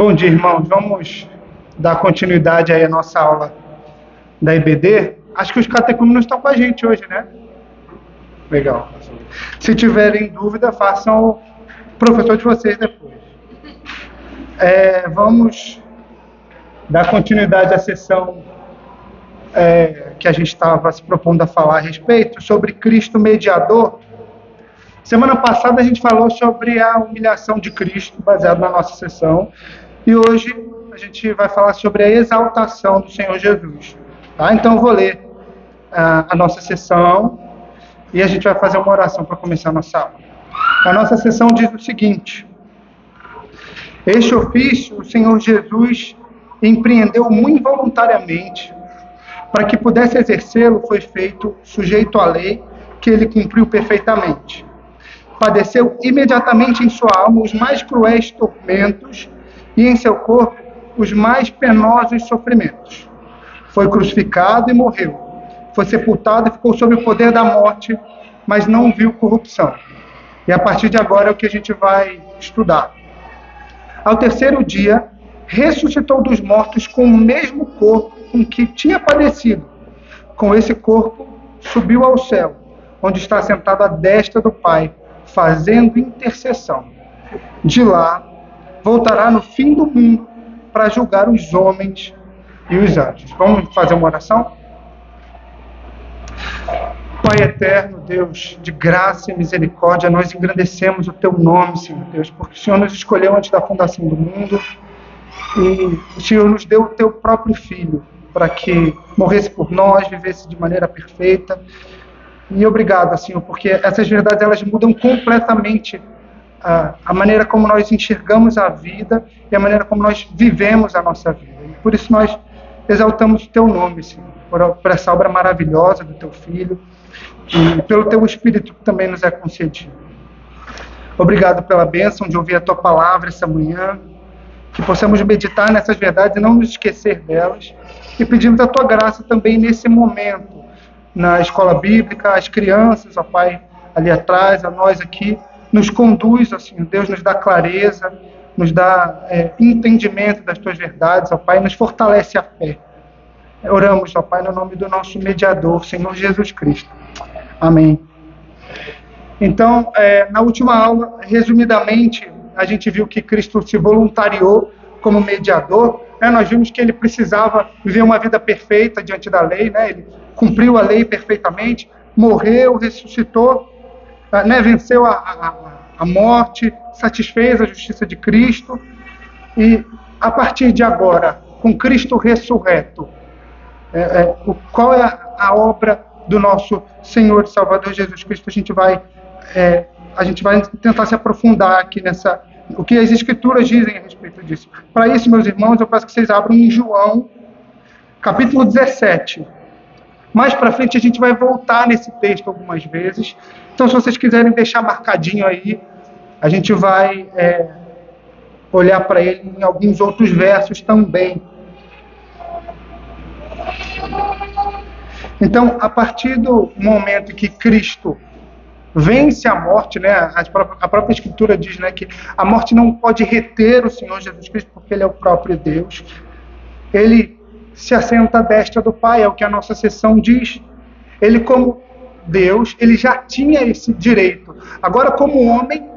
Bom dia, irmãos. Vamos dar continuidade aí à nossa aula da IBD. Acho que os catecúmenos estão com a gente hoje, né? Legal. Se tiverem dúvida, façam o professor de vocês depois. Vamos dar continuidade à sessão que a gente estava se propondo a falar a respeito sobre Cristo mediador. Semana passada a gente falou sobre a humilhação de Cristo, baseado na nossa sessão, e hoje a gente vai falar sobre a exaltação do Senhor Jesus. Tá? Então eu vou ler a nossa sessão e a gente vai fazer uma oração para começar a nossa aula. A nossa sessão diz o seguinte: este ofício o Senhor Jesus empreendeu muito involuntariamente. Para que pudesse exercê-lo, foi feito sujeito à lei, que ele cumpriu perfeitamente. Padeceu imediatamente em sua alma os mais cruéis tormentos e em seu corpo os mais penosos sofrimentos. Foi crucificado e morreu. Foi sepultado e ficou sob o poder da morte, mas não viu corrupção. E a partir de agora é o que a gente vai estudar. Ao terceiro dia, ressuscitou dos mortos com o mesmo corpo com que tinha padecido. Com esse corpo, subiu ao céu, onde está sentado à destra do Pai, fazendo intercessão. De lá, voltará no fim do mundo para julgar os homens e os anjos. Vamos fazer uma oração? Pai eterno, Deus de graça e misericórdia, nós engrandecemos o Teu nome, Senhor Deus, porque o Senhor nos escolheu antes da fundação do mundo e o Senhor nos deu o Teu próprio Filho para que morresse por nós, vivesse de maneira perfeita. E obrigado, Senhor, porque essas verdades elas mudam completamente a maneira como nós enxergamos a vida e a maneira como nós vivemos a nossa vida. E por isso nós exaltamos o Teu nome, Senhor, por essa obra maravilhosa do Teu Filho e pelo Teu Espírito que também nos é concedido. Obrigado pela bênção de ouvir a Tua palavra essa manhã, que possamos meditar nessas verdades e não nos esquecer delas. E pedimos a Tua graça também nesse momento, na escola bíblica, as crianças, ó Pai, ali atrás, a nós aqui, nos conduz, ó Senhor Deus, nos dá clareza, nos dá entendimento das Tuas verdades, ó Pai, nos fortalece a fé. Oramos, ó Pai, no nome do nosso mediador, Senhor Jesus Cristo. Amém. Então, na última aula, resumidamente, a gente viu que Cristo se voluntariou como mediador, né? Nós vimos que ele precisava viver uma vida perfeita diante da lei, né? Ele cumpriu a lei perfeitamente, morreu, ressuscitou, né? Venceu a morte, satisfez a justiça de Cristo, e a partir de agora, com Cristo ressurreto, qual é a obra do nosso Senhor e Salvador Jesus Cristo? A gente vai tentar se aprofundar aqui o que as Escrituras dizem a respeito disso. Para isso, meus irmãos, eu peço que vocês abram em João, capítulo 17. Mais para frente, a gente vai voltar nesse texto algumas vezes. Então, se vocês quiserem deixar marcadinho aí, a gente vai olhar para ele em alguns outros versos também. Então, a partir do momento que Cristo vence a morte, né? A própria Escritura diz, né, que a morte não pode reter o Senhor Jesus Cristo, porque Ele é o próprio Deus. Ele se assenta à destra do Pai, é o que a nossa sessão diz. Ele, como Deus, ele já tinha esse direito. Agora, como homem,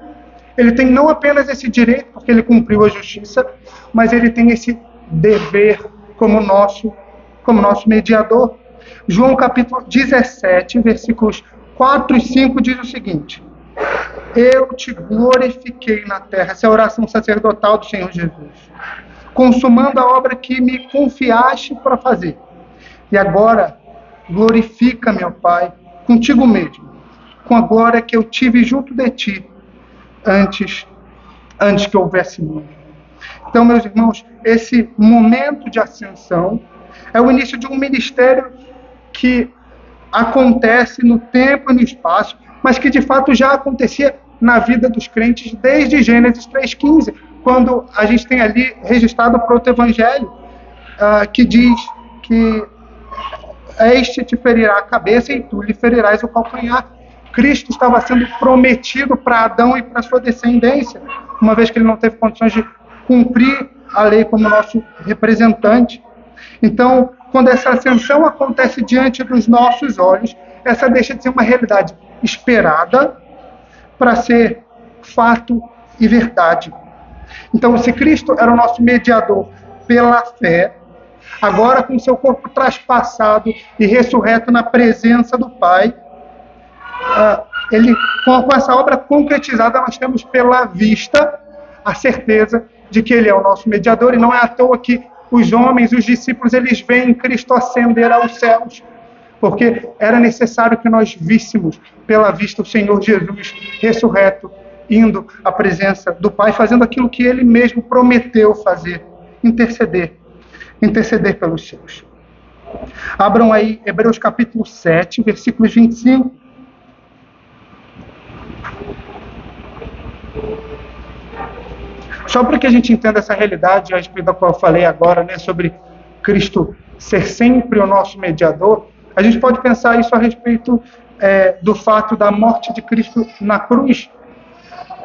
ele tem não apenas esse direito, porque ele cumpriu a justiça, mas ele tem esse dever como nosso mediador. João capítulo 17, versículos 4 e 5 diz o seguinte: eu te glorifiquei na terra. Essa é a oração sacerdotal do Senhor Jesus, consumando a obra que me confiaste para fazer. E agora, glorifica, meu Pai, contigo mesmo, com a glória que eu tive junto de ti, antes que houvesse mundo. Então, meus irmãos, esse momento de ascensão é o início de um ministério que acontece no tempo e no espaço, mas que de fato já acontecia na vida dos crentes desde Gênesis 3,15, quando a gente tem ali registrado o proto-evangelho, que diz que este te ferirá a cabeça e tu lhe ferirás o calcanhar. Cristo estava sendo prometido para Adão e para sua descendência, uma vez que ele não teve condições de cumprir a lei como nosso representante. Então, quando essa ascensão acontece diante dos nossos olhos, essa deixa de ser uma realidade esperada para ser fato e verdade. Então, se Cristo era o nosso mediador pela fé, agora com seu corpo traspassado e ressurreto na presença do Pai, com essa obra concretizada, nós temos pela vista a certeza de que Ele é o nosso mediador, e não é à toa que os homens, os discípulos, eles veem Cristo ascender aos céus, porque era necessário que nós víssemos pela vista o Senhor Jesus ressurreto, indo à presença do Pai, fazendo aquilo que Ele mesmo prometeu fazer, interceder pelos seus. Abram aí Hebreus capítulo 7, versículos 25. Só para que a gente entenda essa realidade a respeito da qual eu falei agora, né, sobre Cristo ser sempre o nosso mediador, a gente pode pensar isso a respeito do fato da morte de Cristo na cruz.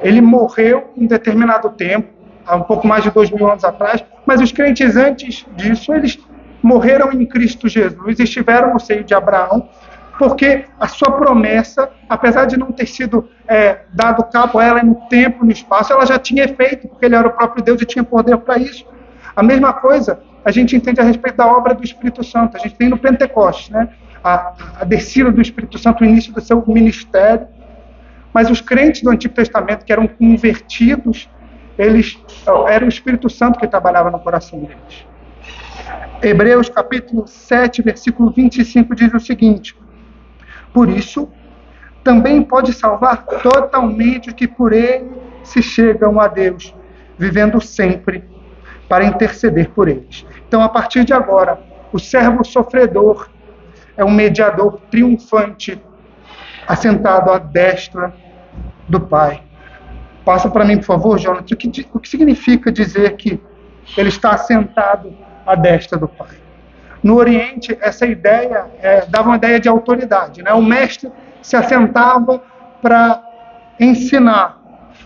Ele morreu em determinado tempo, há um pouco mais de 2000 anos atrás, mas os crentes antes disso, eles morreram em Cristo Jesus e estiveram no seio de Abraão, porque a sua promessa, apesar de não ter sido dado cabo a ela no tempo, no espaço, ela já tinha efeito, porque Ele era o próprio Deus e tinha poder para isso. A mesma coisa a gente entende a respeito da obra do Espírito Santo. A gente tem no Pentecostes, né, a descida do Espírito Santo, o início do seu ministério. Mas os crentes do Antigo Testamento, que eram convertidos, era o Espírito Santo que trabalhava no coração deles. Hebreus capítulo 7, versículo 25 diz o seguinte: por isso, também pode salvar totalmente os que por Ele se chegam a Deus, vivendo sempre para interceder por eles. Então, a partir de agora, o servo sofredor é um mediador triunfante, assentado à destra do Pai. Passa para mim, por favor, Jonathan, o que significa dizer que ele está assentado à destra do Pai? No Oriente, essa ideia dava uma ideia de autoridade, né? O mestre se assentava para ensinar.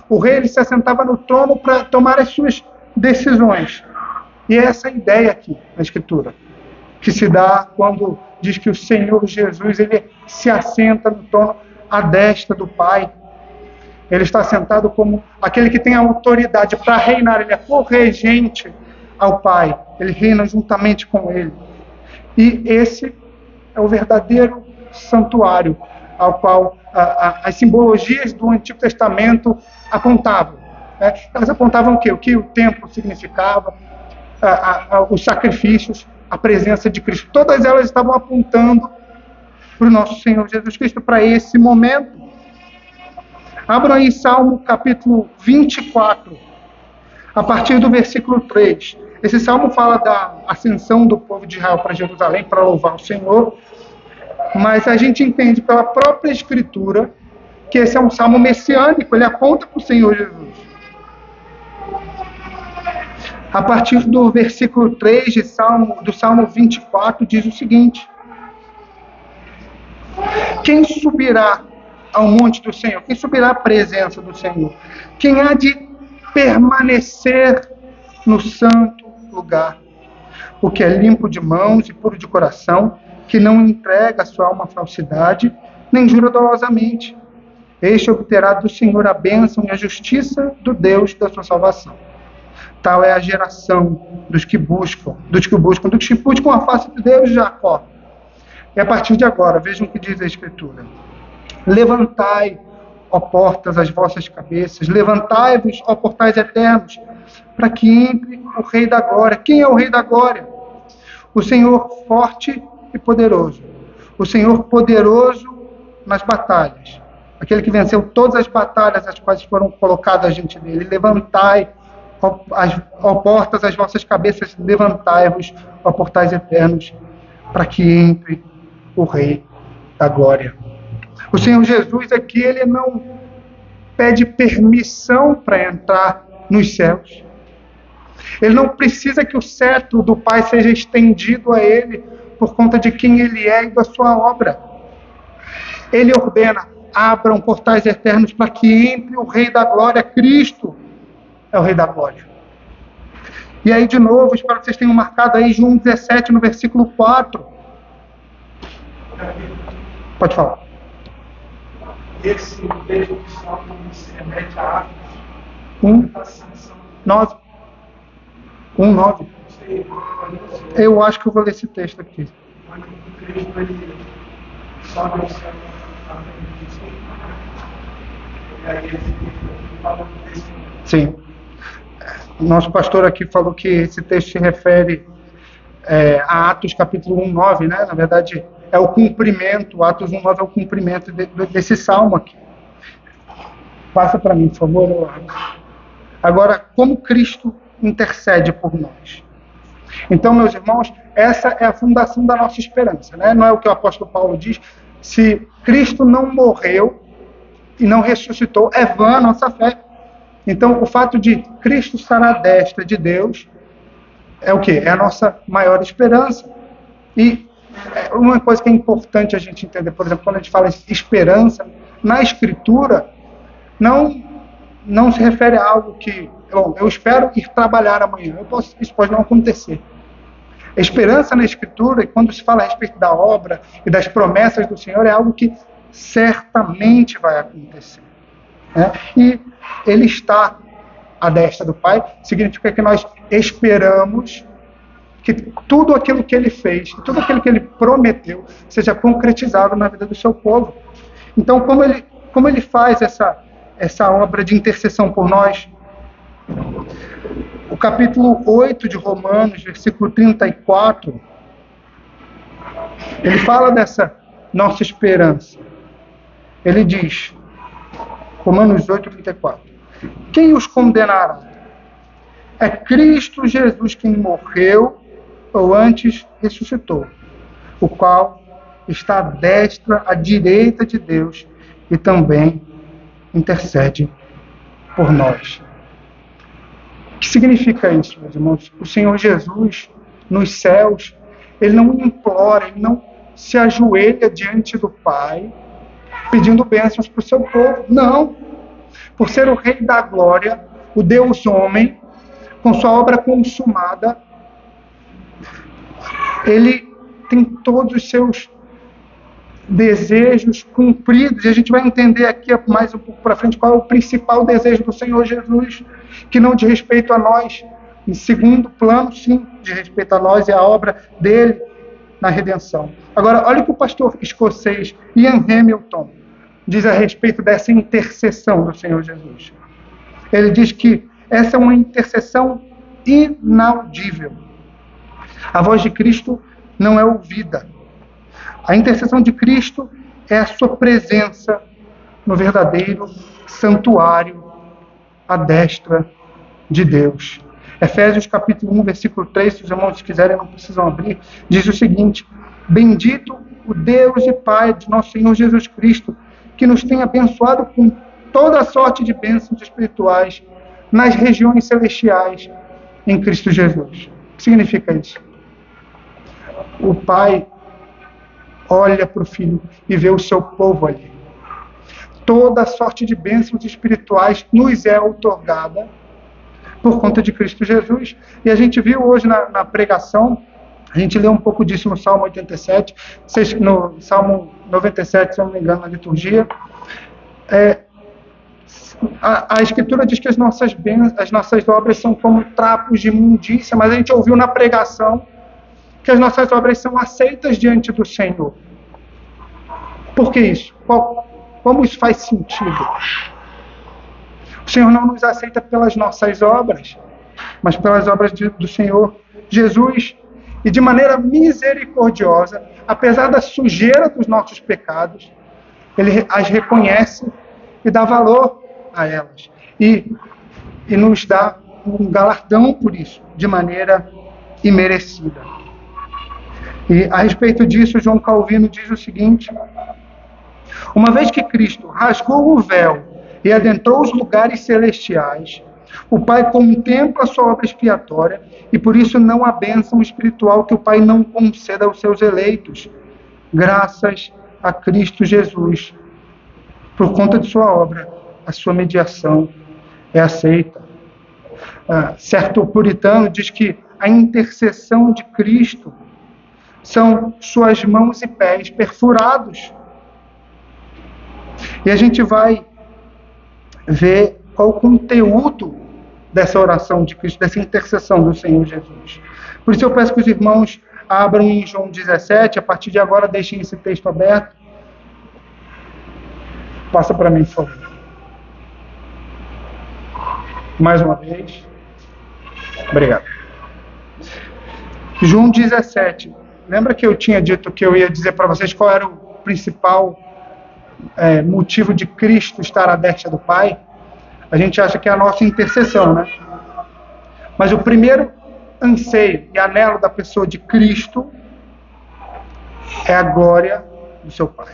O rei ele se assentava no trono para tomar as suas decisões. E é essa ideia aqui na Escritura, que se dá quando diz que o Senhor Jesus ele se assenta no trono à destra do Pai. Ele está sentado como aquele que tem a autoridade para reinar. Ele é corregente ao Pai. Ele reina juntamente com Ele. E esse é o verdadeiro santuário ao qual as simbologias do Antigo Testamento apontavam. Elas apontavam o quê? O que o templo significava, os sacrifícios, a presença de Cristo. Todas elas estavam apontando para o nosso Senhor Jesus Cristo, para esse momento. Abram aí Salmo capítulo 24, a partir do versículo 3. Esse salmo fala da ascensão do povo de Israel para Jerusalém para louvar o Senhor, mas a gente entende pela própria Escritura que esse é um salmo messiânico, ele aponta para o Senhor Jesus. A partir do versículo 3 do Salmo 24, diz o seguinte: quem subirá ao monte do Senhor? Quem subirá à presença do Senhor? Quem há de permanecer no santo lugar? O que é limpo de mãos e puro de coração, que não entrega a sua alma à falsidade, nem jura dolosamente. Este obterá do Senhor a bênção e a justiça do Deus da sua salvação. Tal é a geração dos que buscam a face de Deus de Jacó. E a partir de agora, vejam o que diz a Escritura: levantai, ó portas, as vossas cabeças, levantai-vos, ó portais eternos, para que entre o Rei da Glória. Quem é o Rei da Glória? O Senhor forte e poderoso. O Senhor poderoso nas batalhas. Aquele que venceu todas as batalhas as quais foram colocadas diante dele. Levantai, ó portas, as vossas cabeças, levantai-vos, ó portais eternos, para que entre o Rei da Glória. O Senhor Jesus aqui, ele não pede permissão para entrar nos céus. Ele não precisa que o cetro do Pai seja estendido a ele por conta de quem ele é e da sua obra. Ele ordena: abram portais eternos para que entre o Rei da Glória. Cristo é o Rei da Glória. E aí, de novo, espero que vocês tenham marcado aí João 17, no versículo 4. Pode falar. Esse texto que Salmo se remete a Atos 9. 1:9. Eu acho que eu vou ler esse texto aqui. Sim. Nosso pastor aqui falou que esse texto se refere a Atos capítulo 1:9, né? Na verdade, é o cumprimento, Atos 1:9 é o cumprimento desse salmo aqui. Passa para mim, por favor. Agora, como Cristo intercede por nós? Então, meus irmãos, essa é a fundação da nossa esperança, né? Não é o que o apóstolo Paulo diz? Se Cristo não morreu e não ressuscitou, é vã a nossa fé. Então, o fato de Cristo estar à destra de Deus é o quê? É a nossa maior esperança. E uma coisa que é importante a gente entender, por exemplo, quando a gente fala de esperança, na Escritura, não se refere a algo que, bom, eu espero ir trabalhar amanhã. Isso pode não acontecer. A esperança na Escritura, e quando se fala a respeito da obra e das promessas do Senhor, é algo que certamente vai acontecer. Né? E Ele está à destra do Pai, significa que nós esperamos que tudo aquilo que Ele fez, tudo aquilo que Ele prometeu, seja concretizado na vida do seu povo. Então, como ele faz essa obra de intercessão por nós? O capítulo 8 de Romanos, versículo 34, ele fala dessa nossa esperança. Ele diz, Romanos 8, 34, quem os condenará? É Cristo Jesus quem morreu, ou antes ressuscitou, o qual está à destra, à direita de Deus, e também intercede por nós. O que significa isso, meus irmãos? O Senhor Jesus, nos céus, Ele não implora, Ele não se ajoelha diante do Pai, pedindo bênçãos para o seu povo. Não. Por ser o Rei da Glória, o Deus homem, com sua obra consumada, Ele tem todos os seus desejos cumpridos, e a gente vai entender aqui mais um pouco para frente qual é o principal desejo do Senhor Jesus, que não diz respeito a nós, em segundo plano, sim, diz respeito a nós e a obra dele na redenção. Agora, olha o que o pastor escocês Ian Hamilton diz a respeito dessa intercessão do Senhor Jesus. Ele diz que essa é uma intercessão inaudível. A voz de Cristo não é ouvida. A intercessão de Cristo é a sua presença no verdadeiro santuário à destra de Deus. Efésios capítulo 1, versículo 3, se os irmãos quiserem, não precisam abrir, diz o seguinte: bendito o Deus e Pai de nosso Senhor Jesus Cristo, que nos tem abençoado com toda a sorte de bênçãos espirituais nas regiões celestiais em Cristo Jesus. O que significa isso? O Pai olha para o Filho e vê o seu povo ali. Toda a sorte de bênçãos espirituais nos é outorgada por conta de Cristo Jesus. E a gente viu hoje na pregação, a gente leu um pouco disso no Salmo 87, no Salmo 97, se eu não me engano, na liturgia. A Escritura diz que as nossas obras são como trapos de imundícia, mas a gente ouviu na pregação que as nossas obras são aceitas diante do Senhor. Por que isso? Como isso faz sentido? O Senhor não nos aceita pelas nossas obras, mas pelas obras do Senhor Jesus. E de maneira misericordiosa, apesar da sujeira dos nossos pecados, Ele as reconhece e dá valor a elas. E nos dá um galardão por isso, de maneira imerecida. E a respeito disso, João Calvino diz o seguinte: uma vez que Cristo rasgou o véu e adentrou os lugares celestiais, o Pai contempla a sua obra expiatória e por isso não há bênção espiritual que o Pai não conceda aos seus eleitos, graças a Cristo Jesus. Por conta de sua obra, a sua mediação é aceita. certo puritano diz que a intercessão de Cristo são suas mãos e pés perfurados. E a gente vai ver qual o conteúdo dessa oração de Cristo, dessa intercessão do Senhor Jesus. Por isso eu peço que os irmãos abram em João 17, a partir de agora deixem esse texto aberto. Passa para mim, por favor. Mais uma vez. Obrigado. João 17. Lembra que eu tinha dito que eu ia dizer para vocês qual era o principal motivo de Cristo estar à destra do Pai? A gente acha que é a nossa intercessão, né? Mas o primeiro anseio e anelo da pessoa de Cristo é a glória do seu Pai.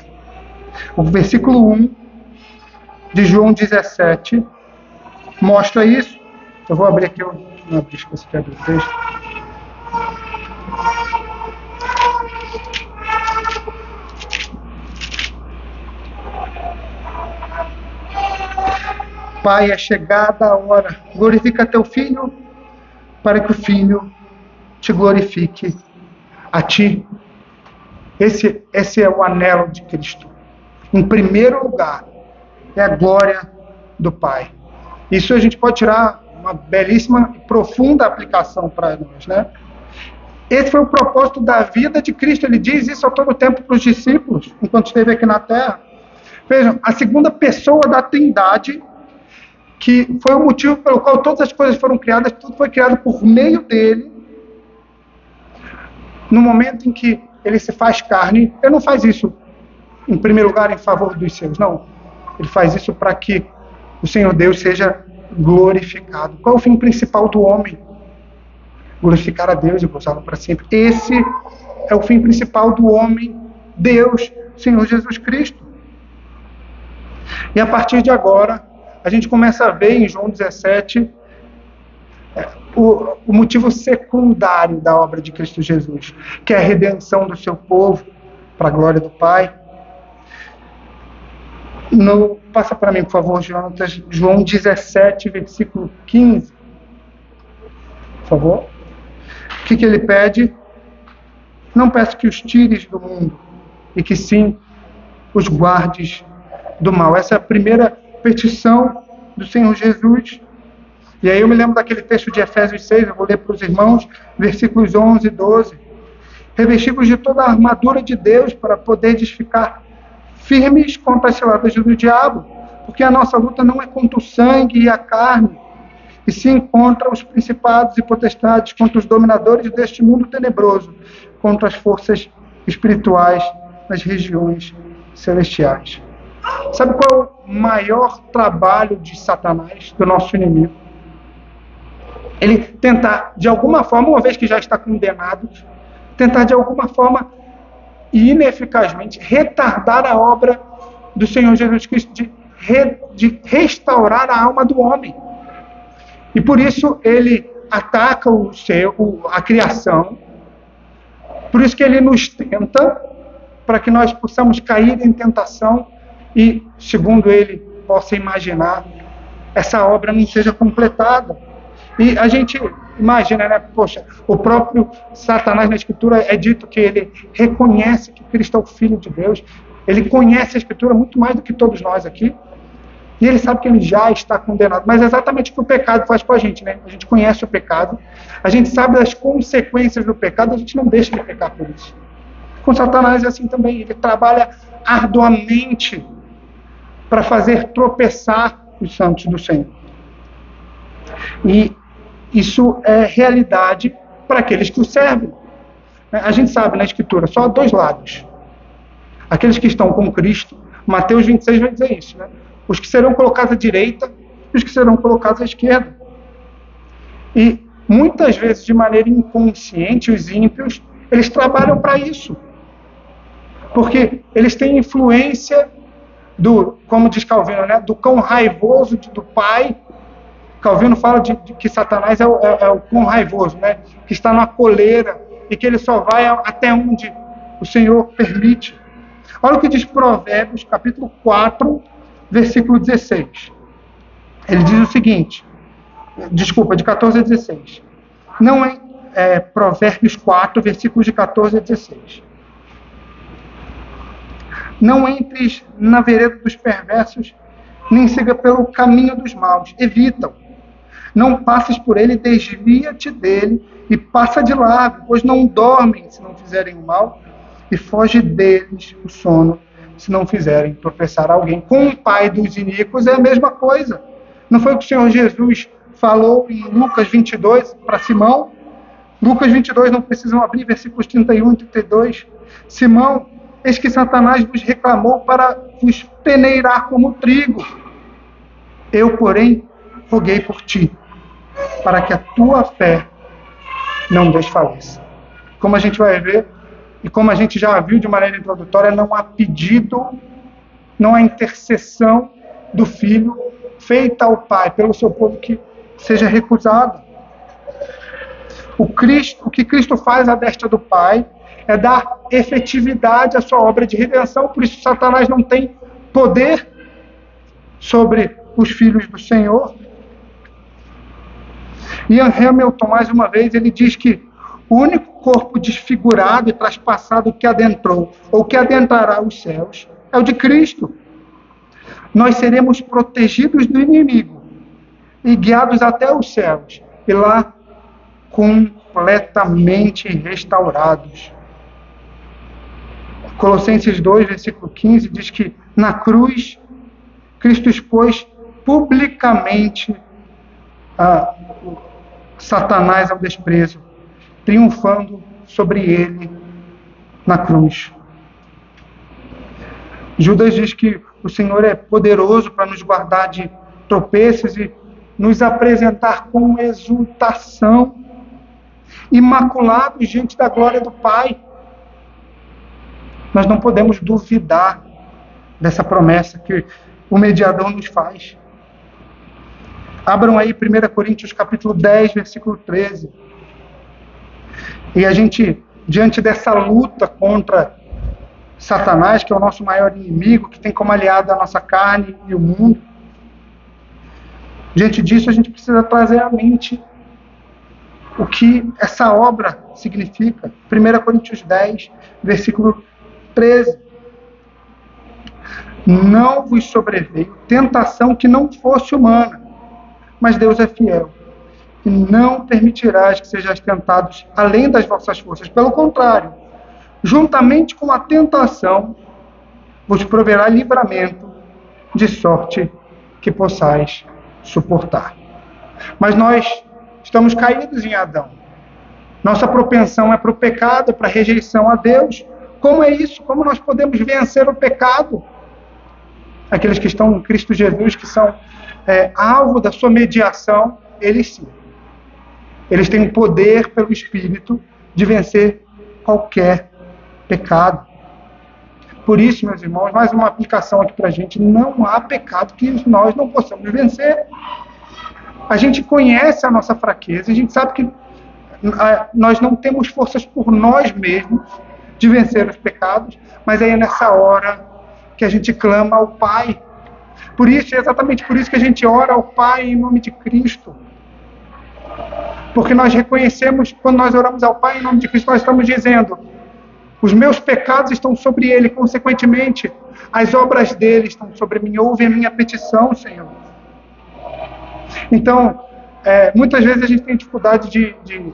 O versículo 1 de João 17 mostra isso. Eu vou abrir aqui, eu não abri, esqueci de abrir o texto. Pai, é chegada a hora, glorifica teu Filho, para que o Filho te glorifique a ti. Esse é o anelo de Cristo. Em primeiro lugar, é a glória do Pai. Isso a gente pode tirar uma belíssima e profunda aplicação para nós, né? Esse foi o propósito da vida de Cristo. Ele diz isso a todo tempo para os discípulos, enquanto esteve aqui na Terra. Vejam, a segunda pessoa da Trindade, que foi o motivo pelo qual todas as coisas foram criadas, tudo foi criado por meio dele. No momento em que ele se faz carne, ele não faz isso, em primeiro lugar, em favor dos seus, não. Ele faz isso para que o Senhor Deus seja glorificado. Qual é o fim principal do homem? Glorificar a Deus e gozá-lo para sempre. Esse é o fim principal do homem, Deus, Senhor Jesus Cristo. E a partir de agora, a gente começa a ver em João 17 o motivo secundário da obra de Cristo Jesus, que é a redenção do seu povo para a glória do Pai. Passa para mim, por favor, Jonatas, João 17, versículo 15. Por favor. O que ele pede? Não peço que os tires do mundo, e que sim os guardes do mal. Essa é a primeira petição do Senhor Jesus. E aí eu me lembro daquele texto de Efésios 6, eu vou ler para os irmãos, versículos 11 e 12. Revesti-vos de toda a armadura de Deus para poderdes ficar firmes contra as ciladas do diabo, porque a nossa luta não é contra o sangue e a carne, e sim contra os principados e potestades, contra os dominadores deste mundo tenebroso, contra as forças espirituais nas regiões celestiais. Sabe qual é o maior trabalho de Satanás, do nosso inimigo? Ele tentar, de alguma forma, uma vez que já está condenado, tentar de alguma forma e ineficazmente retardar a obra do Senhor Jesus Cristo de restaurar a alma do homem. E por isso ele ataca a criação, por isso que ele nos tenta, para que nós possamos cair em tentação e, segundo ele possa imaginar, essa obra não seja completada. E a gente imagina, né? Poxa, o próprio Satanás na Escritura é dito que ele reconhece que Cristo é o Filho de Deus, ele conhece a Escritura muito mais do que todos nós aqui, e ele sabe que ele já está condenado. Mas é exatamente o que o pecado faz com a gente, né? A gente conhece o pecado, a gente sabe das consequências do pecado, a gente não deixa de pecar por isso. Com Satanás é assim também, ele trabalha arduamente para fazer tropeçar os santos do Senhor. E isso é realidade para aqueles que o servem. A gente sabe na Escritura, só há dois lados. Aqueles que estão com Cristo, Mateus 26 vai dizer isso, né? Os que serão colocados à direita e os que serão colocados à esquerda. E muitas vezes, de maneira inconsciente, os ímpios, eles trabalham para isso. Porque eles têm influência como diz Calvino, né? Do cão raivoso do pai. Calvino fala de que Satanás é o cão raivoso, né? Que está na coleira e que ele só vai até onde o Senhor permite. Olha o que diz Provérbios, capítulo 4, versículo 16. Ele diz o seguinte: Desculpa, de 14 a 16. Não Provérbios 4, versículos de 14 a 16. Não entres na vereda dos perversos, nem siga pelo caminho dos maus. Evita-o. Não passes por ele, desvia-te dele e passa de largo, pois não dormem se não fizerem o mal, e foge deles o sono se não fizerem tropeçar alguém. Com o pai dos iníquos é a mesma coisa. Não foi o que o Senhor Jesus falou em Lucas 22 para Simão? Lucas 22, não precisam abrir, versículos 31 e 32. Simão, eis que Satanás vos reclamou para vos peneirar como trigo. Eu, porém, roguei por ti, para que a tua fé não desfaleça. Como a gente vai ver, e como a gente já viu de maneira introdutória, não há pedido, não há intercessão do Filho feita ao Pai pelo seu povo que seja recusada. O que Cristo faz à destra do Pai é dar efetividade à sua obra de redenção, por isso Satanás não tem poder sobre os filhos do Senhor. Ian Hamilton, mais uma vez, ele diz que o único corpo desfigurado e traspassado que adentrou ou que adentrará os céus é o de Cristo. Nós seremos protegidos do inimigo e guiados até os céus, e lá completamente restaurados. Colossenses 2, versículo 15, diz que na cruz, Cristo expôs publicamente Satanás ao desprezo, triunfando sobre ele na cruz. Judas diz que o Senhor é poderoso para nos guardar de tropeços e nos apresentar com exultação, imaculados diante da glória do Pai. Nós não podemos duvidar dessa promessa que o mediador nos faz. Abram aí 1 Coríntios capítulo 10, versículo 13. E a gente, diante dessa luta contra Satanás, que é o nosso maior inimigo, que tem como aliado a nossa carne e o mundo, diante disso a gente precisa trazer à mente o que essa obra significa. 1 Coríntios 10, versículo 13. Não vos sobreveio tentação que não fosse humana, mas Deus é fiel, e não permitirás que sejais tentados além das vossas forças. Pelo contrário, juntamente com a tentação, vos proverá livramento, de sorte que possais suportar. Mas nós estamos caídos em Adão. Nossa propensão é para o pecado, para a rejeição a Deus. Como é isso? Como nós podemos vencer o pecado? Aqueles que estão em Cristo Jesus, que são alvo da sua mediação, eles sim. Eles têm o poder pelo Espírito de vencer qualquer pecado. Por isso, meus irmãos, mais uma aplicação aqui para a gente: não há pecado que nós não possamos vencer. A gente conhece a nossa fraqueza, a gente sabe que nós não temos forças por nós mesmos de vencer os pecados, mas é nessa hora que a gente clama ao Pai. Por isso, é exatamente por isso que a gente ora ao Pai em nome de Cristo. Porque nós reconhecemos, quando nós oramos ao Pai em nome de Cristo, nós estamos dizendo: os meus pecados estão sobre Ele, consequentemente, as obras dele estão sobre mim. Ouve a minha petição, Senhor. Então, muitas vezes a gente tem dificuldade de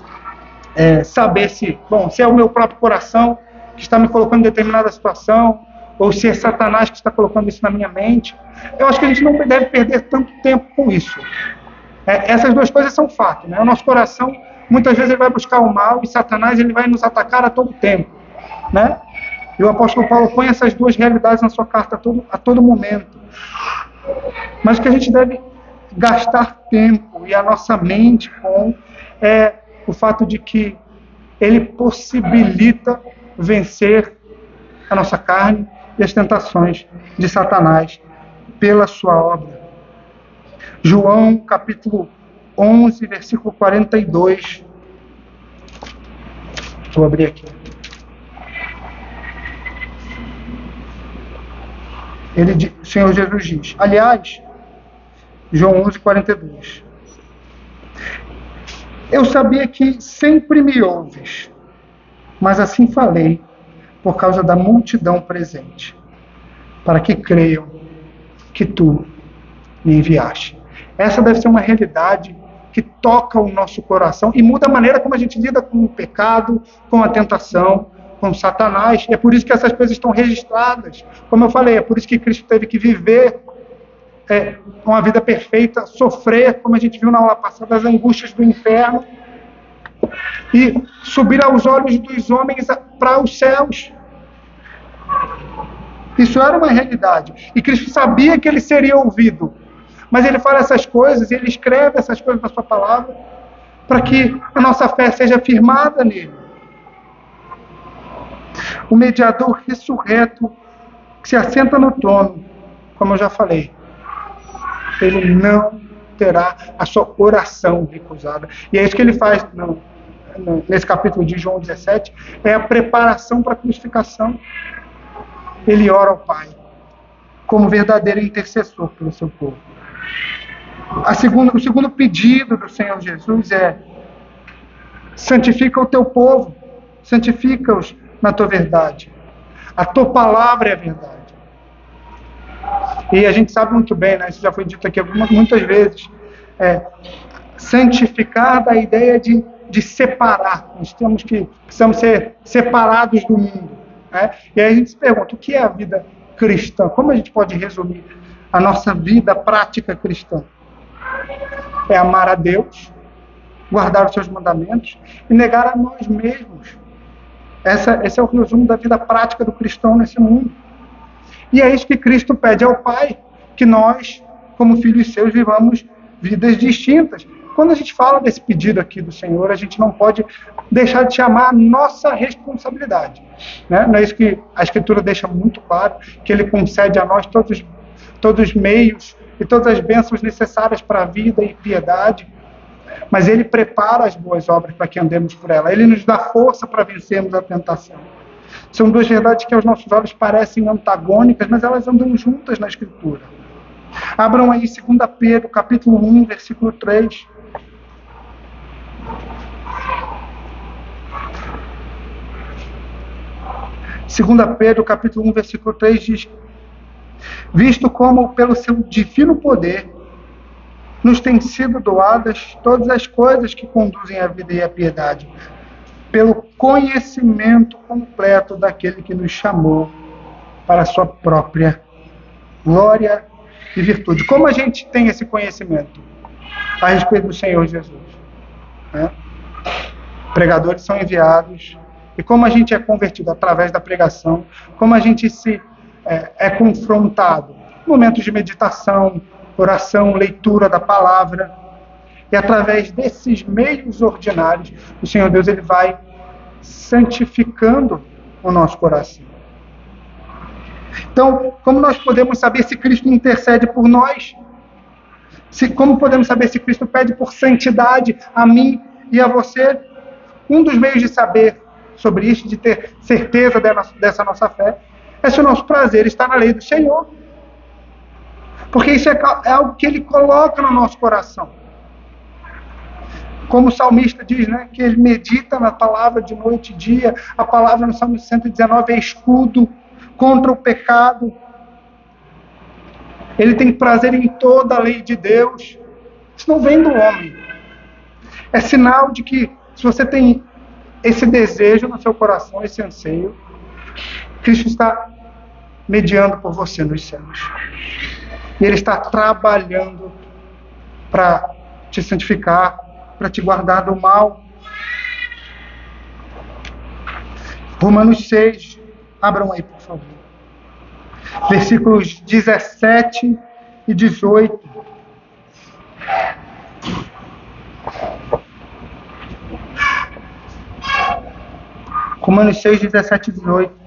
saber se é o meu próprio coração que está me colocando em determinada situação, ou se é Satanás que está colocando isso na minha mente. Eu acho que a gente não deve perder tanto tempo com isso. Essas duas coisas são fato, né? O nosso coração, muitas vezes, ele vai buscar o mal, e Satanás ele vai nos atacar a todo tempo, né? E o apóstolo Paulo põe essas duas realidades na sua carta a todo momento. Mas o que a gente deve gastar tempo e a nossa mente com o fato de que ele possibilita vencer a nossa carne e as tentações de Satanás pela sua obra. João capítulo 11, versículo 42. Vou abrir aqui. O Senhor Jesus diz, aliás, João 11, 42. Eu sabia que sempre me ouves, mas assim falei por causa da multidão presente, para que creiam que tu me enviaste. Essa deve ser uma realidade que toca o nosso coração e muda a maneira como a gente lida com o pecado, com a tentação, com Satanás. E é por isso que essas coisas estão registradas. Como eu falei, é por isso que Cristo teve que viver uma vida perfeita, sofrer, como a gente viu na aula passada, as angústias do inferno, e subir aos olhos dos homens para os céus. Isso era uma realidade. E Cristo sabia que ele seria ouvido. Mas ele fala essas coisas, ele escreve essas coisas na sua palavra, para que a nossa fé seja firmada nele. O mediador ressurreto, que se assenta no trono, como eu já falei, ele não terá a sua oração recusada. E é isso que ele faz nesse capítulo de João 17, é a preparação para a crucificação. Ele ora ao Pai, como verdadeiro intercessor pelo seu povo. O segundo pedido do Senhor Jesus é: santifica o teu povo, santifica-os na tua verdade. A tua palavra é a verdade. E a gente sabe muito bem, né? Isso já foi dito aqui muitas vezes. Santificar da ideia de separar. Nós precisamos ser separados do mundo. Né? E aí a gente se pergunta, o que é a vida cristã? Como a gente pode resumir a nossa vida prática cristã? É amar a Deus, guardar os seus mandamentos e negar a nós mesmos. Esse é o resumo da vida prática do cristão nesse mundo. E é isso que Cristo pede ao Pai, que nós, como filhos seus, vivamos vidas distintas. Quando a gente fala desse pedido aqui do Senhor, a gente não pode deixar de chamar a nossa responsabilidade. Né? Não é isso que a Escritura deixa muito claro, que Ele concede a nós todos os meios e todas as bênçãos necessárias para a vida e piedade, mas Ele prepara as boas obras para que andemos por ela. Ele nos dá força para vencermos a tentação. São duas verdades que aos nossos olhos parecem antagônicas, mas elas andam juntas na Escritura. Abram aí 2 Pedro, capítulo 1, versículo 3. Segunda Pedro, capítulo 1, versículo 3 diz: visto como pelo seu divino poder nos têm sido doadas todas as coisas que conduzem à vida e à piedade, pelo conhecimento completo daquele que nos chamou para a sua própria glória e virtude. Como a gente tem esse conhecimento a respeito do Senhor Jesus? Né? Pregadores são enviados, e como a gente é convertido através da pregação, como a gente é confrontado em momentos de meditação, oração, leitura da palavra, e através desses meios ordinários, o Senhor Deus ele vai santificando o nosso coração. Então, como nós podemos saber se Cristo intercede por nós? Como podemos saber se Cristo pede por santidade a mim e a você? Um dos meios de saber sobre isso, de ter certeza dessa nossa fé, é se o nosso prazer está na lei do Senhor. Porque isso é algo que Ele coloca no nosso coração. Como o salmista diz, né, que ele medita na palavra de noite e dia. A palavra no Salmo 119 é escudo contra o pecado. Ele tem prazer em toda a lei de Deus. Isso não vem do homem. É sinal de que, se você tem esse desejo no seu coração, esse anseio, Cristo está mediando por você nos céus. E Ele está trabalhando para te santificar, para te guardar do mal. Romanos 6, abram aí, por favor. Versículos 17 e 18. Romanos 6, 17 e 18.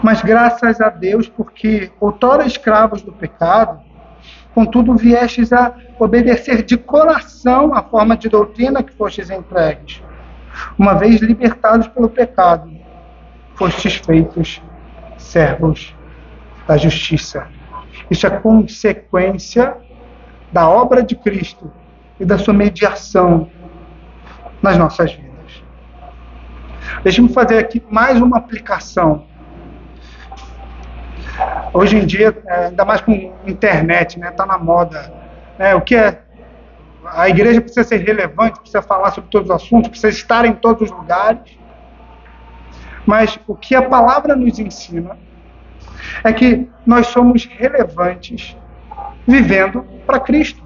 Mas graças a Deus, porque outrora escravos do pecado, contudo viestes a obedecer de coração a forma de doutrina que fostes entregues. Uma vez libertados pelo pecado, fostes feitos servos da justiça. Isso é consequência da obra de Cristo e da sua mediação nas nossas vidas. Deixa-me fazer aqui mais uma aplicação. Hoje em dia, ainda mais com internet, está na moda. O que é? A igreja precisa ser relevante, precisa falar sobre todos os assuntos, precisa estar em todos os lugares. Mas o que a palavra nos ensina é que nós somos relevantes vivendo para Cristo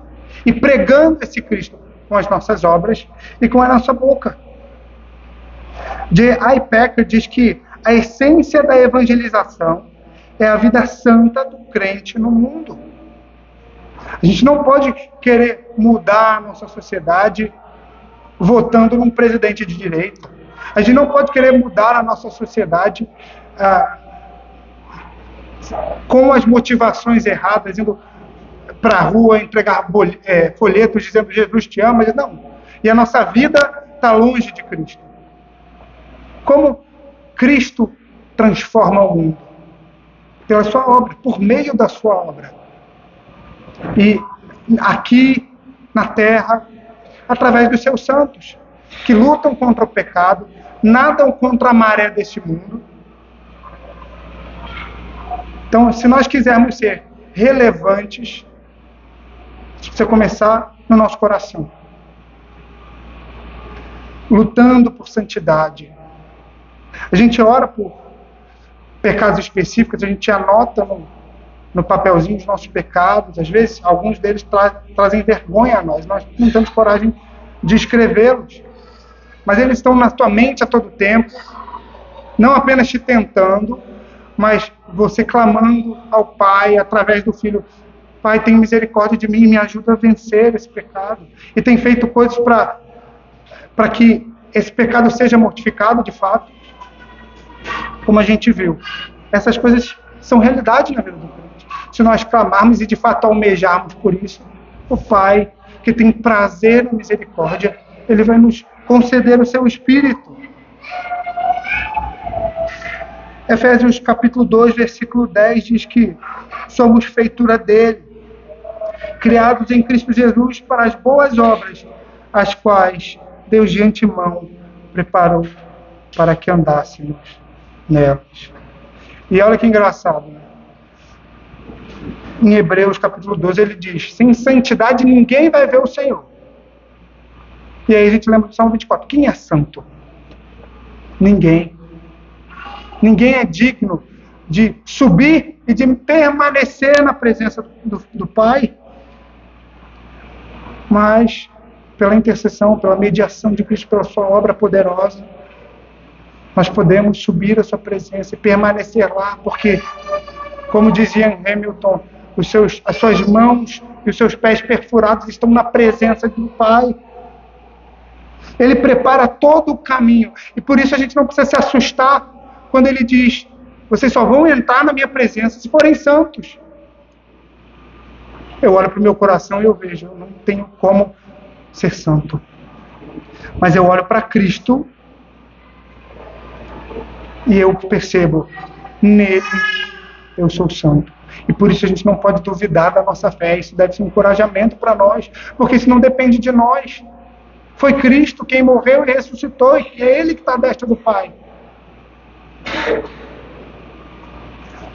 e pregando esse Cristo com as nossas obras e com a nossa boca. J.I. Packer diz que a essência da evangelização é a vida santa do crente no mundo. A gente não pode querer mudar a nossa sociedade votando num presidente de direita. A gente não pode querer mudar a nossa sociedade com as motivações erradas, indo para a rua entregar folhetos dizendo Jesus te ama. Não. E a nossa vida está longe de Cristo. Como Cristo transforma o mundo? Pela sua obra, por meio da sua obra. E aqui na terra, através dos seus santos, que lutam contra o pecado, nadam contra a maré deste mundo. Então, se nós quisermos ser relevantes, precisa começar no nosso coração. Lutando por santidade. A gente ora por pecados específicos, a gente anota no papelzinho os nossos pecados. Às vezes, alguns deles trazem vergonha a nós. Nós não temos coragem de escrevê-los. Mas eles estão na tua mente a todo tempo, não apenas te tentando, mas você clamando ao Pai, através do Filho: Pai, tem misericórdia de mim e me ajuda a vencer esse pecado. E tem feito coisas para que esse pecado seja mortificado de fato, como a gente viu. Essas coisas são realidade na vida do crente. Se nós clamarmos e de fato almejarmos por isso, o Pai, que tem prazer na misericórdia, Ele vai nos conceder o seu Espírito. Efésios capítulo 2, versículo 10 diz que somos feitura dele, criados em Cristo Jesus para as boas obras, as quais Deus de antemão preparou para que andássemos nelas. E olha que engraçado, né? Em Hebreus capítulo 12 ele diz: sem santidade ninguém vai ver o Senhor. E aí a gente lembra do Salmo 24. Quem é santo? Ninguém. Ninguém é digno de subir e de permanecer na presença do Pai. Mas, pela intercessão, pela mediação de Cristo, pela sua obra poderosa, nós podemos subir à sua presença e permanecer lá, porque, como dizia Hamilton, as suas mãos e os seus pés perfurados estão na presença do Pai. Ele prepara todo o caminho. E por isso a gente não precisa se assustar quando ele diz: vocês só vão entrar na minha presença se forem santos. Eu olho para o meu coração e eu vejo, eu não tenho como ser santo. Mas eu olho para Cristo e eu percebo, nele eu sou santo. E por isso a gente não pode duvidar da nossa fé. Isso deve ser um encorajamento para nós, porque isso não depende de nós. Foi Cristo quem morreu e ressuscitou, e é Ele que está à destra do Pai.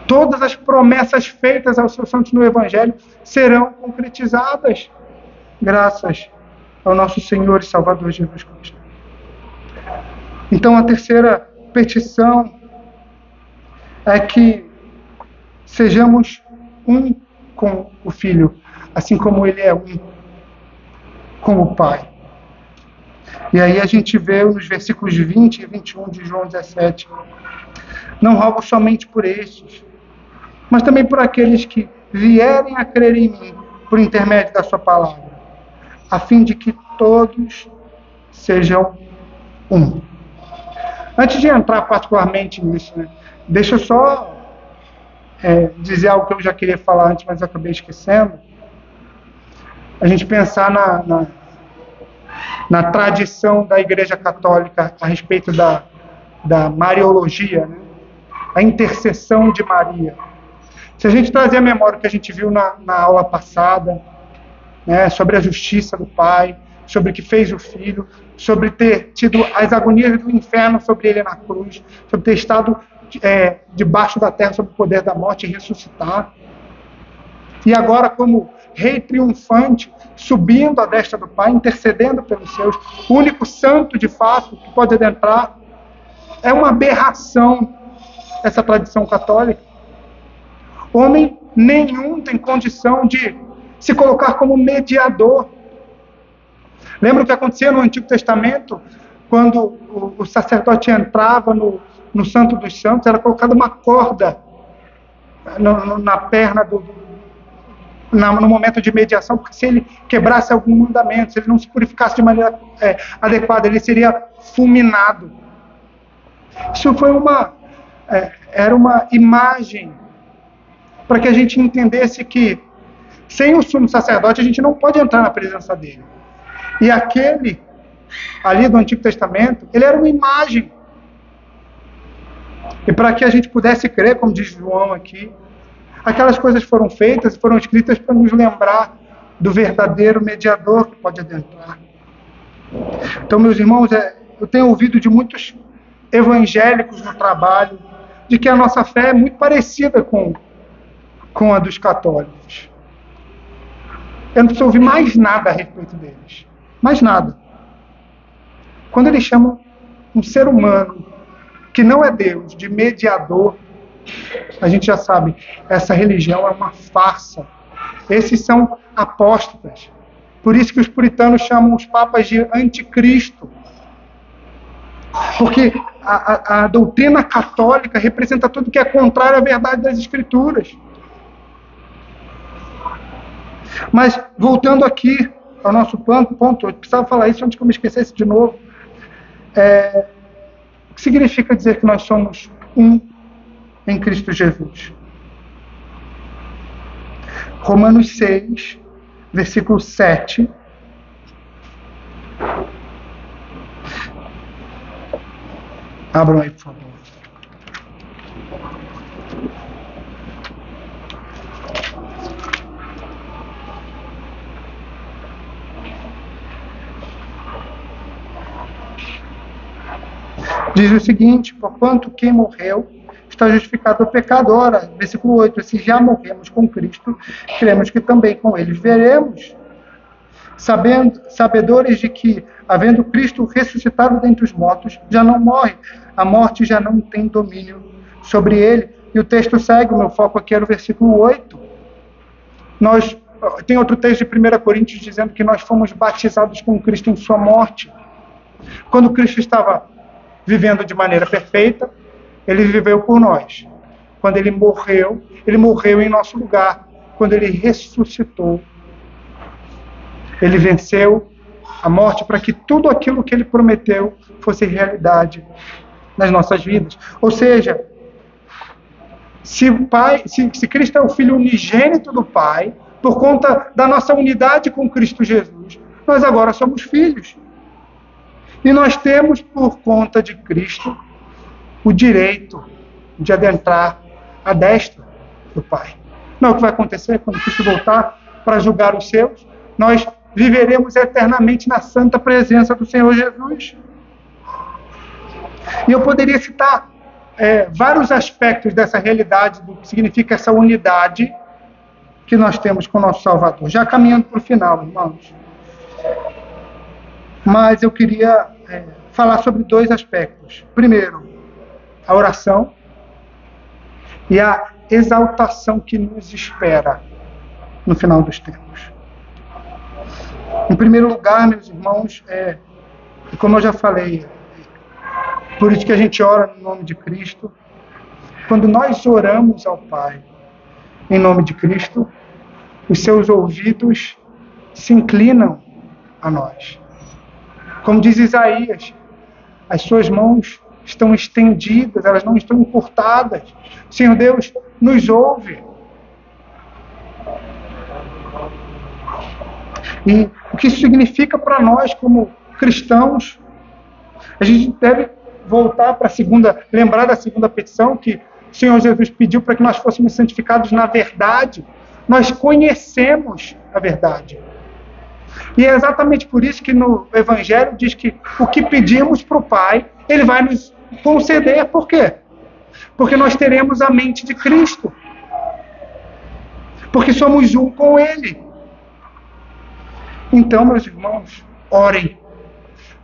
Todas as promessas feitas aos seus santos no Evangelho serão concretizadas, graças ao nosso Senhor e Salvador Jesus Cristo. Então, a terceira petição é que sejamos um com o Filho, assim como Ele é um com o Pai. E aí a gente vê nos versículos 20 e 21 de João 17: não rogo somente por estes, mas também por aqueles que vierem a crer em mim por intermédio da sua palavra, a fim de que todos sejam um. Antes de entrar particularmente nisso, deixa eu só dizer algo que eu já queria falar antes, mas eu acabei esquecendo. A gente pensar na tradição da Igreja Católica a respeito da Mariologia, a intercessão de Maria. Se a gente trazer a memória que a gente viu na aula passada, né, sobre a justiça do Pai, sobre o que fez o Filho, sobre ter tido as agonias do inferno sobre ele na cruz, sobre ter estado debaixo da terra sob o poder da morte e ressuscitar. E agora, como Rei triunfante, subindo à destra do Pai, intercedendo pelos seus, o único santo de fato que pode adentrar. É uma aberração essa tradição católica. Homem nenhum tem condição de se colocar como mediador. Lembra o que acontecia no Antigo Testamento? Quando o sacerdote entrava no Santo dos Santos, era colocada uma corda na perna no momento de mediação, porque se ele quebrasse algum mandamento, se ele não se purificasse de maneira adequada, ele seria fulminado. Isso foi era uma imagem para que a gente entendesse que sem o sumo sacerdote a gente não pode entrar na presença dele. E aquele ali do Antigo Testamento, ele era uma imagem. E para que a gente pudesse crer, como diz João aqui, aquelas coisas foram feitas e foram escritas para nos lembrar do verdadeiro mediador que pode adentrar. Então, meus irmãos, eu tenho ouvido de muitos evangélicos no trabalho de que a nossa fé é muito parecida com a dos católicos. Eu não preciso ouvir mais nada a respeito deles. Mais nada. Quando eles chamam um ser humano que não é Deus de mediador, a gente já sabe, essa religião é uma farsa. Esses são apóstatas. Por isso que os puritanos chamam os papas de anticristo. Porque a doutrina católica representa tudo que é contrário à verdade das Escrituras. Mas, voltando aqui ao nosso ponto, eu precisava falar isso antes que eu me esquecesse de novo. O que significa dizer que nós somos um em Cristo Jesus? Romanos 6, versículo 7. Abram aí, por favor. Diz o seguinte: porquanto quem morreu está justificado o pecado. Ora, versículo 8, se já morremos com Cristo, cremos que também com ele veremos, sabedores de que, havendo Cristo ressuscitado dentre os mortos, já não morre, a morte já não tem domínio sobre ele. E o texto segue, o meu foco aqui era o versículo 8. Tem outro texto de 1 Coríntios dizendo que nós fomos batizados com Cristo em sua morte. Quando Cristo estava vivendo de maneira perfeita, ele viveu por nós. Quando ele morreu em nosso lugar. Quando ele ressuscitou, ele venceu a morte para que tudo aquilo que ele prometeu fosse realidade nas nossas vidas. Ou seja, se Cristo é o Filho unigênito do Pai, por conta da nossa unidade com Cristo Jesus, nós agora somos filhos. E nós temos, por conta de Cristo, o direito de adentrar à destra do Pai. Não é o que vai acontecer quando Cristo voltar para julgar os seus? Nós viveremos eternamente na santa presença do Senhor Jesus. E eu poderia citar vários aspectos dessa realidade, do que significa essa unidade que nós temos com o nosso Salvador. Já caminhando para o final, irmãos. Mas eu queria falar sobre dois aspectos. Primeiro, a oração e a exaltação que nos espera no final dos tempos. Em primeiro lugar, meus irmãos, como eu já falei, por isso que a gente ora no nome de Cristo. Quando nós oramos ao Pai em nome de Cristo, os seus ouvidos se inclinam a nós. Como diz Isaías, as suas mãos estão estendidas, elas não estão encurtadas. O Senhor Deus nos ouve. E o que isso significa para nós como cristãos? A gente deve voltar para lembrar da segunda petição que o Senhor Jesus pediu para que nós fôssemos santificados na verdade. Nós conhecemos a verdade. E é exatamente por isso que no Evangelho diz que o que pedimos para o Pai, Ele vai nos conceder. Por quê? Porque nós teremos a mente de Cristo. Porque somos um com Ele. Então, meus irmãos, orem.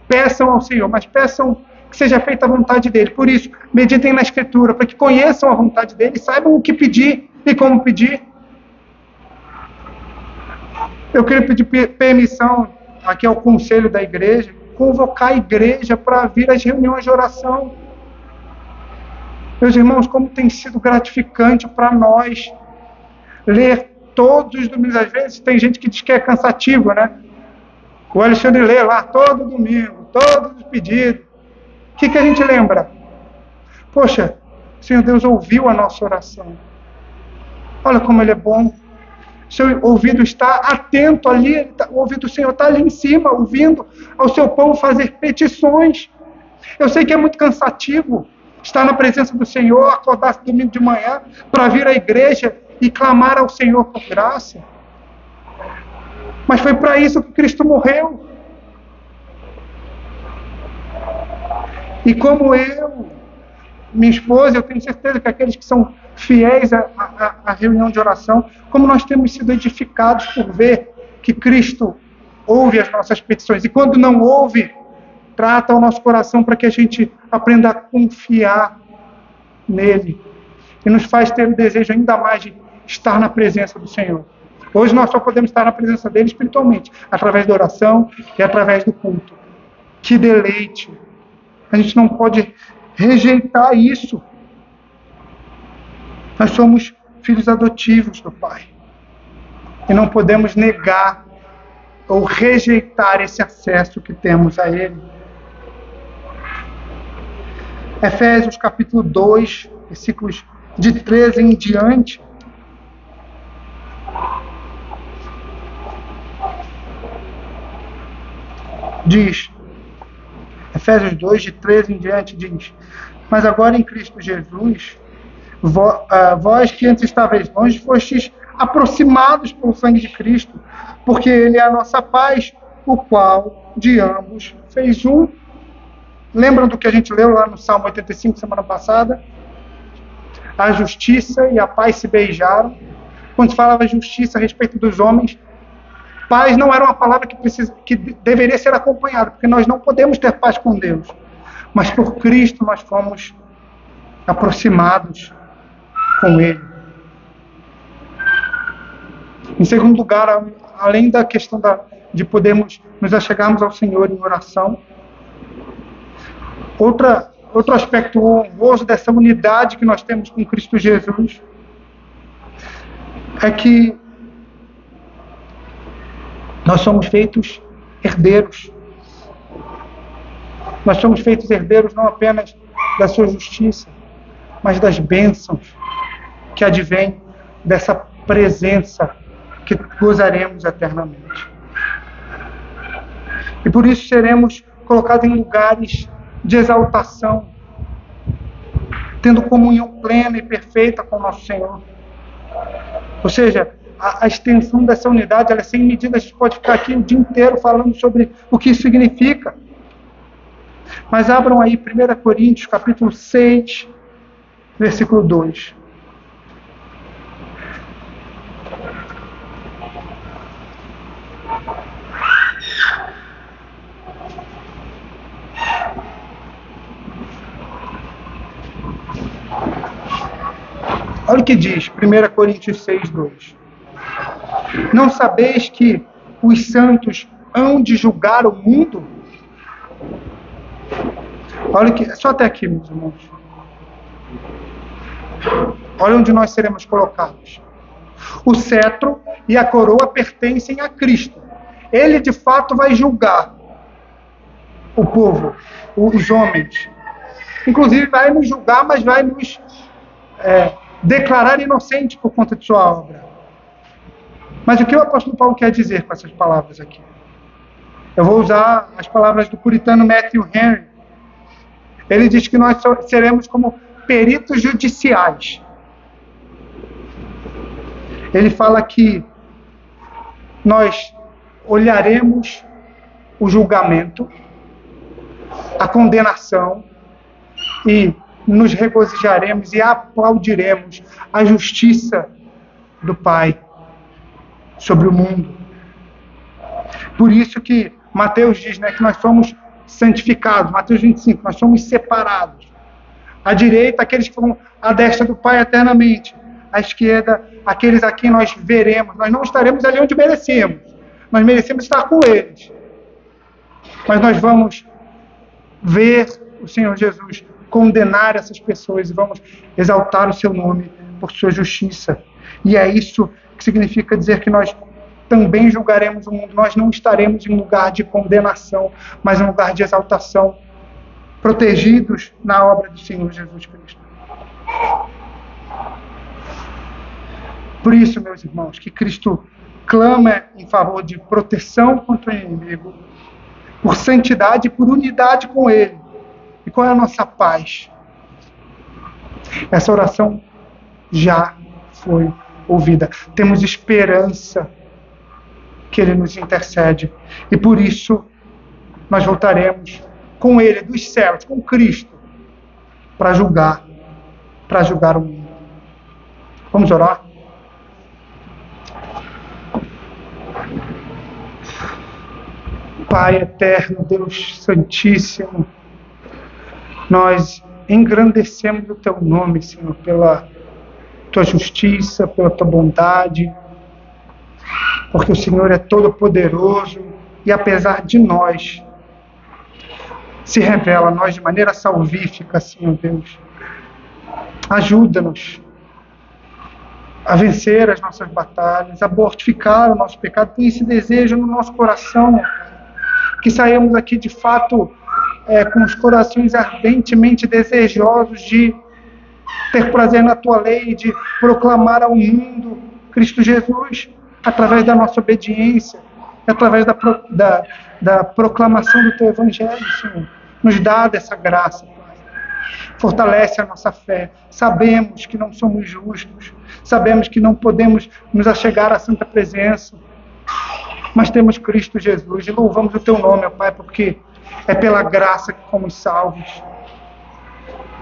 Peçam ao Senhor, mas peçam que seja feita a vontade dEle. Por isso, meditem na Escritura, para que conheçam a vontade dEle e saibam o que pedir e como pedir. Eu queria pedir permissão aqui ao conselho da igreja, convocar a igreja para vir às reuniões de oração. Meus irmãos, como tem sido gratificante para nós ler todos os domingos. Às vezes tem gente que diz que é cansativo, né? O Alexandre lê lá todo domingo, todos os pedidos. O que a gente lembra? Poxa, o Senhor Deus ouviu a nossa oração. Olha como Ele é bom. Seu ouvido está atento ali, o ouvido do Senhor está ali em cima, ouvindo ao seu povo fazer petições. Eu sei que é muito cansativo estar na presença do Senhor, acordar domingo de manhã para vir à igreja e clamar ao Senhor por graça. Mas foi para isso que Cristo morreu. E como eu, minha esposa, eu tenho certeza que aqueles que são fiéis à reunião de oração, como nós temos sido edificados por ver que Cristo ouve as nossas petições. E quando não ouve, trata o nosso coração para que a gente aprenda a confiar nele. E nos faz ter o desejo ainda mais de estar na presença do Senhor. Hoje nós só podemos estar na presença dele espiritualmente, através da oração e através do culto. Que deleite! A gente não pode rejeitar isso. Nós somos filhos adotivos do Pai. E não podemos negar ou rejeitar esse acesso que temos a Ele. Efésios capítulo 2, versículos de 13 em diante. Diz, Efésios 2, de 13 em diante, diz: mas agora em Cristo Jesus, vós que antes estáveis longe, fostes aproximados pelo sangue de Cristo, porque Ele é a nossa paz, o qual de ambos fez um. Lembram do que a gente leu lá no Salmo 85, semana passada? A justiça e a paz se beijaram. Quando se falava justiça a respeito dos homens, paz não era uma palavra que deveria ser acompanhada, porque nós não podemos ter paz com Deus. Mas por Cristo nós fomos aproximados com Ele. Em segundo lugar, além da questão de podermos nos achegarmos ao Senhor em oração, outro aspecto honroso dessa unidade que nós temos com Cristo Jesus é que nós somos feitos herdeiros. Nós somos feitos herdeiros não apenas da sua justiça, mas das bênçãos que advêm dessa presença que gozaremos eternamente. E por isso seremos colocados em lugares de exaltação, tendo comunhão plena e perfeita com o nosso Senhor. Ou seja, a extensão dessa unidade ela é sem medida. A gente pode ficar aqui o dia inteiro falando sobre o que isso significa. Mas abram aí 1 Coríntios, capítulo 6, versículo 2. Olha o que diz 1 Coríntios 6, 2. Não sabeis que os santos hão de julgar o mundo? Olha que, só até aqui, meus irmãos. Olha onde nós seremos colocados. O cetro e a coroa pertencem a Cristo. Ele, de fato, vai julgar o povo, os homens. Inclusive, vai nos julgar, mas vai nos declarar inocentes por conta de sua obra. Mas o que o apóstolo Paulo quer dizer com essas palavras aqui? Eu vou usar as palavras do puritano Matthew Henry. Ele diz que nós seremos como peritos judiciais. Ele fala que nós olharemos o julgamento, a condenação e nos regozijaremos e aplaudiremos a justiça do Pai sobre o mundo. Por isso que Mateus diz, que nós somos santificados. Mateus 25, nós somos separados. À direita, aqueles que vão à destra do Pai eternamente. À esquerda, aqueles a quem nós veremos. Nós não estaremos ali onde merecemos. Nós merecemos estar com eles. Mas nós vamos ver o Senhor Jesus condenar essas pessoas e vamos exaltar o seu nome por sua justiça. E é isso que significa dizer que nós também julgaremos o mundo. Nós não estaremos em um lugar de condenação, mas em um lugar de exaltação, protegidos na obra do Senhor Jesus Cristo. Por isso, meus irmãos, que Cristo clama em favor de proteção contra o inimigo, por santidade e por unidade com Ele. E qual é a nossa paz? Essa oração já foi ouvida. Temos esperança que Ele nos intercede. E por isso, nós voltaremos com Ele dos céus, com Cristo, para julgar o mundo. Vamos orar? Pai eterno, Deus santíssimo, nós engrandecemos o Teu nome, Senhor, pela Tua justiça, pela Tua bondade, porque o Senhor é todo poderoso e apesar de nós, se revela a nós de maneira salvífica, Senhor Deus. Ajuda-nos a vencer as nossas batalhas, a mortificar o nosso pecado, ter esse desejo no nosso coração, que saímos aqui de fato com os corações ardentemente desejosos de ter prazer na Tua lei, de proclamar ao mundo Cristo Jesus, através da nossa obediência, através da proclamação do Teu Evangelho, Senhor. Nos dá dessa graça, Pai. Fortalece a nossa fé. Sabemos que não somos justos, sabemos que não podemos nos achegar à Santa Presença, mas temos Cristo Jesus e louvamos o Teu nome, ó Pai, porque é pela graça que fomos salvos.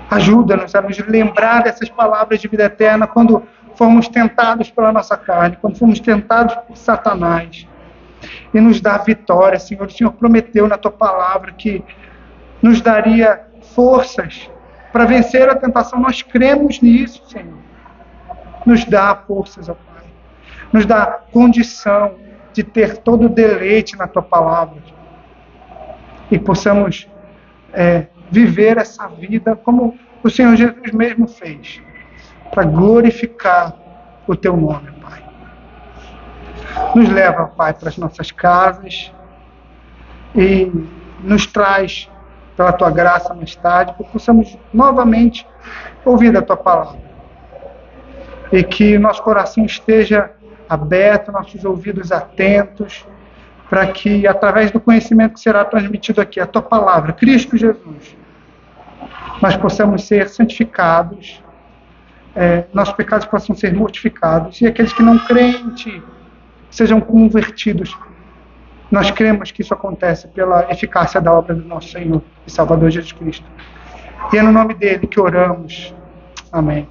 Ajuda-nos a nos lembrar dessas palavras de vida eterna quando formos tentados pela nossa carne, quando formos tentados por Satanás. E nos dá vitória, Senhor. O Senhor prometeu na Tua palavra que nos daria forças para vencer a tentação. Nós cremos nisso, Senhor. Nos dá forças, ó Pai. Nos dá condição de ter todo o deleite na Tua palavra. E possamos viver essa vida como o Senhor Jesus mesmo fez, para glorificar o Teu nome, Pai. Nos leva, Pai, para as nossas casas e nos traz, pela Tua graça mais tarde, para que possamos novamente ouvir a Tua palavra. E que nosso coração esteja aberto, nossos ouvidos atentos, para que, através do conhecimento que será transmitido aqui, a Tua palavra, Cristo Jesus, nós possamos ser santificados, nossos pecados possam ser mortificados, e aqueles que não creem em Ti sejam convertidos. Nós cremos que isso acontece pela eficácia da obra do nosso Senhor e Salvador Jesus Cristo. E é no nome dele que oramos. Amém.